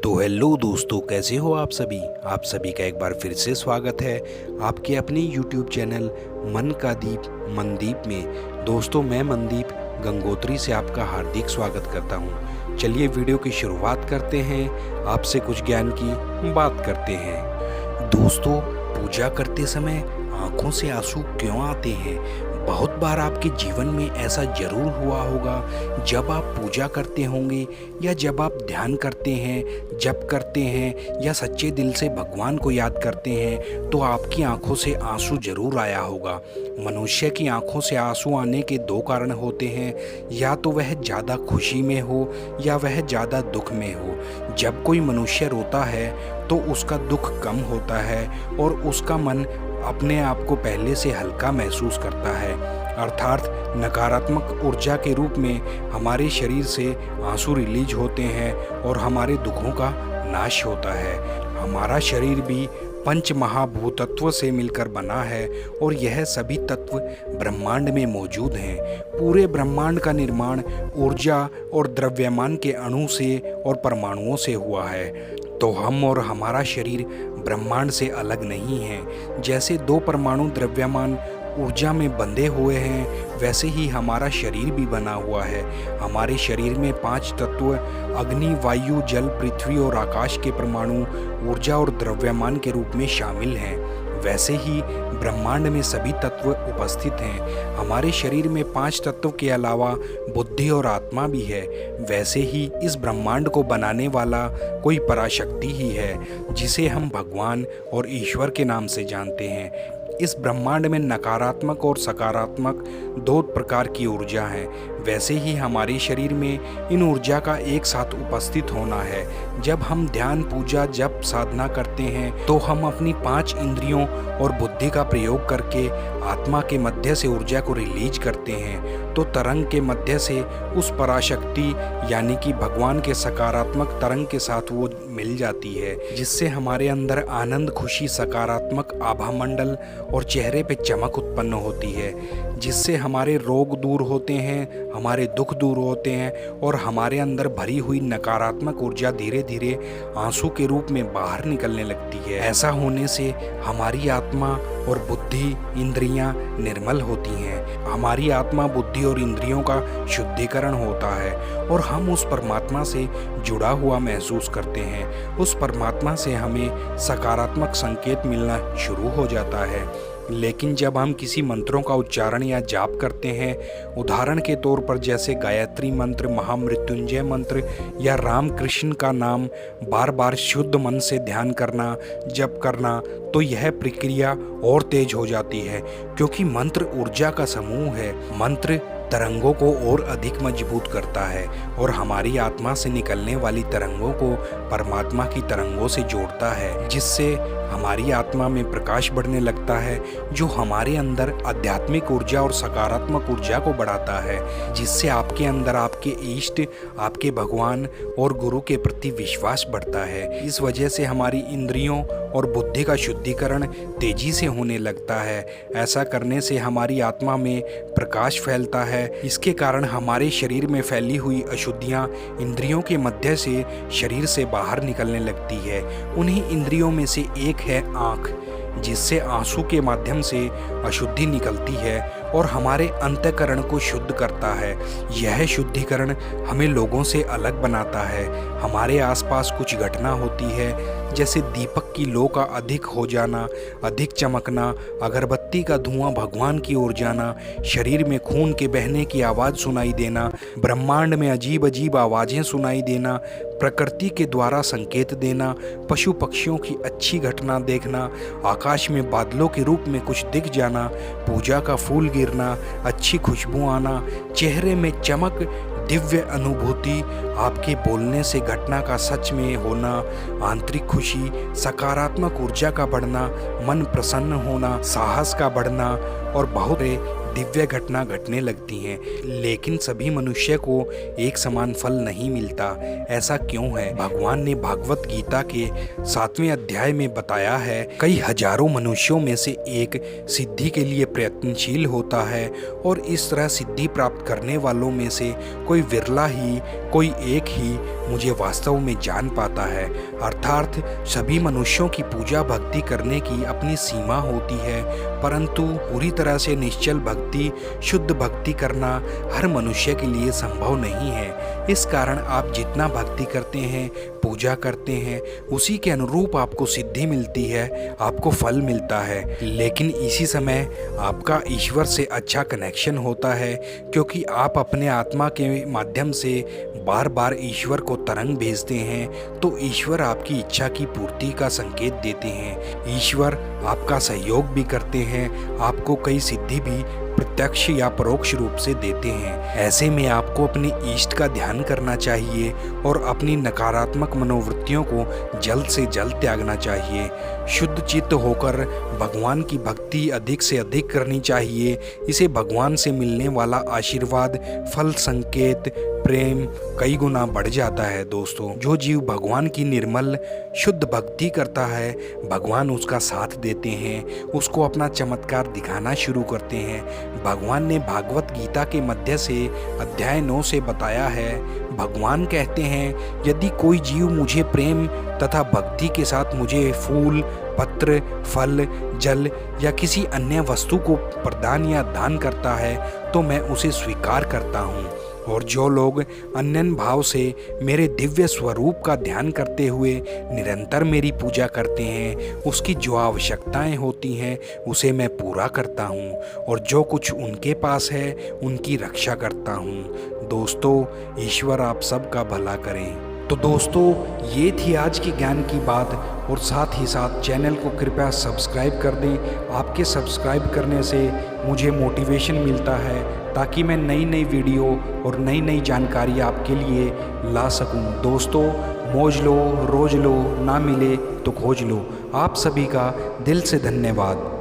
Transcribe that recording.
तो हेलो दोस्तों, कैसे हो आप सभी। आप सभी का एक बार फिर से स्वागत है आपके अपने YouTube चैनल मन का दीप मनदीप में। दोस्तों, मैं मनदीप गंगोत्री से आपका हार्दिक स्वागत करता हूं। चलिए वीडियो की शुरुआत करते हैं, आपसे कुछ ज्ञान की बात करते हैं। दोस्तों, पूजा करते समय आंखों से आंसू क्यों आते हैं? बहुत बार आपके जीवन में ऐसा जरूर हुआ होगा, जब आप पूजा करते होंगे या जब आप ध्यान करते हैं, जप करते हैं या सच्चे दिल से भगवान को याद करते हैं, तो आपकी आंखों से आंसू जरूर आया होगा। मनुष्य की आंखों से आंसू आने के दो कारण होते हैं, या तो वह ज़्यादा खुशी में हो या वह ज़्यादा दुख में हो। जब कोई मनुष्य रोता है तो उसका दुख कम होता है और उसका मन अपने आप को पहले से हल्का महसूस करता है, अर्थात नकारात्मक ऊर्जा के रूप में हमारे शरीर से आंसू रिलीज होते हैं और हमारे दुखों का नाश होता है। हमारा शरीर भी पंच महाभूतत्व से मिलकर बना है और यह सभी तत्व ब्रह्मांड में मौजूद हैं। पूरे ब्रह्मांड का निर्माण ऊर्जा और द्रव्यमान के अणु से और परमाणुओं से हुआ है। तो हम और हमारा शरीर ब्रह्मांड से अलग नहीं है। जैसे दो परमाणु द्रव्यमान ऊर्जा में बंधे हुए हैं, वैसे ही हमारा शरीर भी बना हुआ है। हमारे शरीर में 5 तत्व अग्नि, वायु, जल, पृथ्वी और आकाश के परमाणु ऊर्जा और द्रव्यमान के रूप में शामिल हैं। वैसे ही ब्रह्मांड में सभी तत्व उपस्थित हैं। हमारे शरीर में 5 तत्व के अलावा बुद्धि और आत्मा भी है। वैसे ही इस ब्रह्मांड को बनाने वाला कोई पराशक्ति ही है, जिसे हम भगवान और ईश्वर के नाम से जानते हैं। इस ब्रह्मांड में नकारात्मक और सकारात्मक 2 प्रकार की ऊर्जा है। वैसे ही हमारे शरीर में इन ऊर्जा का एक साथ उपस्थित होना है। जब हम ध्यान, पूजा, जप, साधना करते हैं तो हम अपनी 5 इंद्रियों और बुद्धि का प्रयोग करके आत्मा के मध्य से ऊर्जा को रिलीज करते हैं, तो तरंग के मध्य से उस पराशक्ति यानी कि भगवान के सकारात्मक तरंग के साथ वो मिल जाती है, जिससे हमारे अंदर आनंद, खुशी, सकारात्मक आभा मंडल और चेहरे पे चमक उत्पन्न होती है, जिससे हमारे रोग दूर होते हैं, हमारे दुख दूर होते हैं और हमारे अंदर भरी हुई नकारात्मक ऊर्जा धीरे धीरे आंसू के रूप में बाहर निकलने लगती है। ऐसा होने से हमारी आत्मा और बुद्धि, इंद्रियां निर्मल होती हैं। हमारी आत्मा, बुद्धि और इंद्रियों का शुद्धिकरण होता है और हम उस परमात्मा से जुड़ा हुआ महसूस करते हैं। उस परमात्मा से हमें सकारात्मक संकेत मिलना शुरू हो जाता है। लेकिन जब हम किसी मंत्रों का उच्चारण या जाप करते हैं, उदाहरण के तौर पर जैसे गायत्री मंत्र, महामृत्युंजय मंत्र या राम कृष्ण का नाम बार बार शुद्ध मन से ध्यान करना, जप करना, तो यह प्रक्रिया और तेज हो जाती है, क्योंकि मंत्र ऊर्जा का समूह है। मंत्र तरंगों को और अधिक मजबूत करता है और हमारी आत्मा से निकलने वाली तरंगों को परमात्मा की तरंगों से जोड़ता है, जिससे हमारी आत्मा में प्रकाश बढ़ने लगता है, जो हमारे अंदर आध्यात्मिक ऊर्जा और सकारात्मक ऊर्जा को बढ़ाता है, जिससे आपके अंदर आपके इष्ट, आपके भगवान और गुरु के प्रति विश्वास बढ़ता है। इस वजह से हमारी इंद्रियों और बुद्धि का शुद्धिकरण तेजी से होने लगता है। ऐसा करने से हमारी आत्मा में प्रकाश फैलता है। इसके कारण हमारे शरीर में फैली हुई अशुद्धियां इंद्रियों के मध्य से शरीर से बाहर निकलने लगती है। उन्हीं इंद्रियों में से एक है आँख, जिससे आंसू के माध्यम से अशुद्धि निकलती है और हमारे अंतःकरण को शुद्ध करता है। यह शुद्धिकरण हमें लोगों से अलग बनाता है। हमारे आसपास कुछ घटना होती है, जैसे दीपक की लौ का अधिक हो जाना, अधिक चमकना, अगरबत्ती का धुआं भगवान की ओर जाना, शरीर में खून के बहने की आवाज़ सुनाई देना, ब्रह्मांड में अजीब अजीब आवाज़ें सुनाई देना, प्रकृति के द्वारा संकेत देना, पशु पक्षियों की अच्छी घटना देखना, आकाश में बादलों के रूप में कुछ दिख जाना, पूजा का फूल गिरना, अच्छी खुशबू आना, चेहरे में चमक, दिव्य अनुभूति, आपके बोलने से घटना का सच में होना, आंतरिक खुशी, सकारात्मक ऊर्जा का बढ़ना, मन प्रसन्न होना, साहस का बढ़ना और बहुत दिव्य घटना घटने लगती हैं। लेकिन सभी मनुष्य को एक समान फल नहीं मिलता। ऐसा क्यों है? भगवान ने भागवत गीता के 7वें अध्याय में बताया है, कई हजारों मनुष्यों में से एक सिद्धि के लिए प्रयत्नशील होता है और इस तरह सिद्धि प्राप्त करने वालों में से कोई विरला ही कोई एक ही मुझे वास्तव में जान पाता है। अर्थात सभी मनुष्यों की पूजा भक्ति करने की अपनी सीमा होती है, परंतु पूरी तरह से निश्चल भक्ति, शुद्ध भक्ति करना हर मनुष्य के लिए संभव नहीं है। इस कारण आप जितना भक्ति करते हैं, पूजा करते हैं, उसी के अनुरूप आपको सिद्धि मिलती है, आपको फल मिलता है। लेकिन इसी समय आपका ईश्वर से अच्छा कनेक्शन होता है, क्योंकि आप अपने आत्मा के माध्यम से बार बार ईश्वर को तरंग भेजते हैं, तो ईश्वर आपकी इच्छा की पूर्ति का संकेत देते हैं। ईश्वर आपका सहयोग भी करते हैं, आपको कई सिद्धि भी प्रत्यक्ष या परोक्ष रूप से देते हैं। ऐसे में आपको अपने इष्ट का ध्यान करना चाहिए और अपनी नकारात्मक मनोवृत्तियों को जल्द से जल्द त्यागना चाहिए। शुद्ध चित्त होकर भगवान की भक्ति अधिक से अधिक करनी चाहिए। इसे भगवान से मिलने वाला आशीर्वाद, फल, संकेत, प्रेम कई गुना बढ़ जाता है। दोस्तों, जो जीव भगवान की निर्मल शुद्ध भक्ति करता है, भगवान उसका साथ देते हैं, उसको अपना चमत्कार दिखाना शुरू करते हैं। भगवान ने भागवत गीता के मध्य से अध्याय 9 से बताया है। भगवान कहते हैं, यदि कोई जीव मुझे प्रेम तथा भक्ति के साथ मुझे फूल, पत्र, फल, जल या किसी अन्य वस्तु को प्रदान या दान करता है, तो मैं उसे स्वीकार करता हूँ। और जो लोग अनन्य भाव से मेरे दिव्य स्वरूप का ध्यान करते हुए निरंतर मेरी पूजा करते हैं, उसकी जो आवश्यकताएं होती हैं उसे मैं पूरा करता हूं, और जो कुछ उनके पास है उनकी रक्षा करता हूं। दोस्तों, ईश्वर आप सबका भला करें। तो दोस्तों, ये थी आज की ज्ञान की बात, और साथ ही साथ चैनल को कृपया सब्सक्राइब कर दें। आपके सब्सक्राइब करने से मुझे मोटिवेशन मिलता है, ताकि मैं नई नई वीडियो और नई नई जानकारी आपके लिए ला सकूं। दोस्तों, मौज लो, रोज लो, ना मिले तो खोज लो। आप सभी का दिल से धन्यवाद।